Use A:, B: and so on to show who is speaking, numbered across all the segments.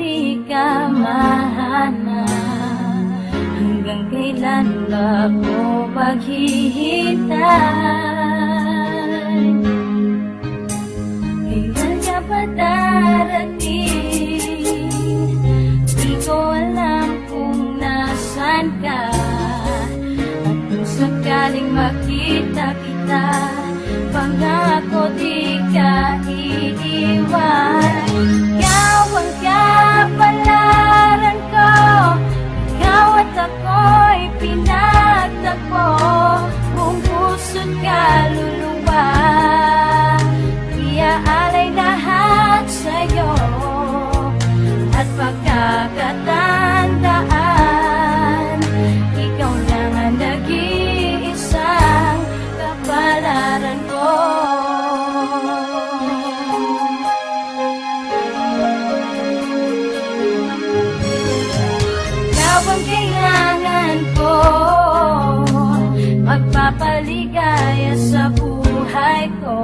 A: di ka mahanap? Hanggang kailan ba ako maghihintay? Kailan ka ba darating? Di ko alam kung nasan ka. At kung sakaling makita kita, pangako di ka iiwan. Ikaw ang kapalaran ko, ikaw at ako'y pinagtagpo. Kung puso't kaluluwa, iaalay lahat sa'yo. At pagkakatandaan, ikaw lang ang nag-iisang kapalaran ko. Ikaw ang kailangan ko, magpapaligaya sa buhay ko.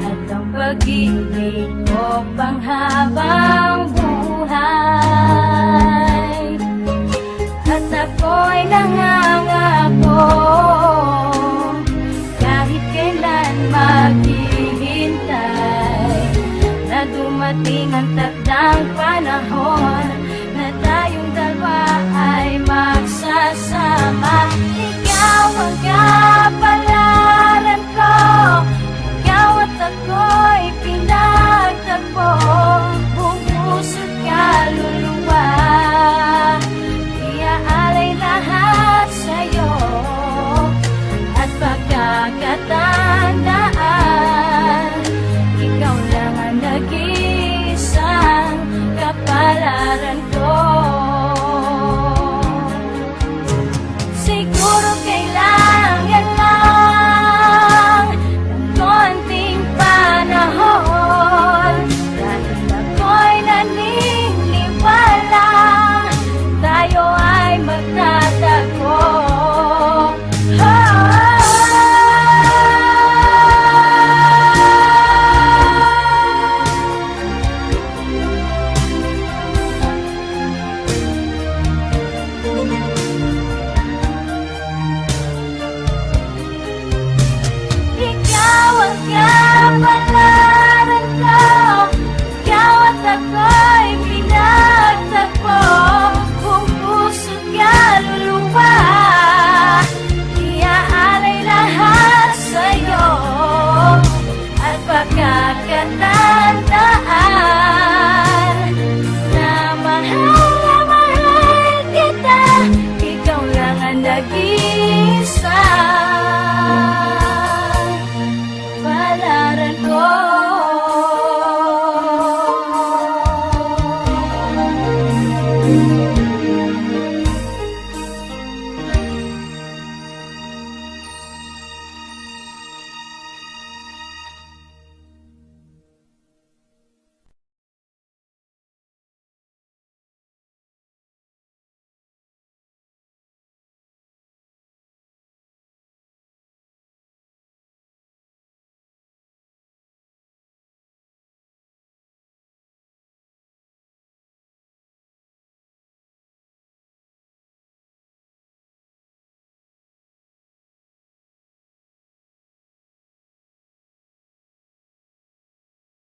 A: At ang pag-ibig ko panghabang buhay. At ako'y nangangako, kahit kailan maghihintay, na dumating ang takdang panahon na tayong dalawa ay magsasama. Ikaw ang kapalaran ko, ikaw at ako'y pinagtagpo. Kung puso't kaluluwa, iaalay lahat sa'yo. At pagkakatandaan, ikaw lang ang nag-iisang kapalaran ko. Siguro kailangan lang ng konting panahon, dahil ako'y naniniwala tayo ay magtatagpo. Ikaw ang kapalaran ko, ikaw at ako'y pinagtagpo. Kung puso't kaluluwa, iaalay lahat sa'yo. At pagkakatandaan, na mahal kita, ikaw lang ang nag-iisa kapalaran ko.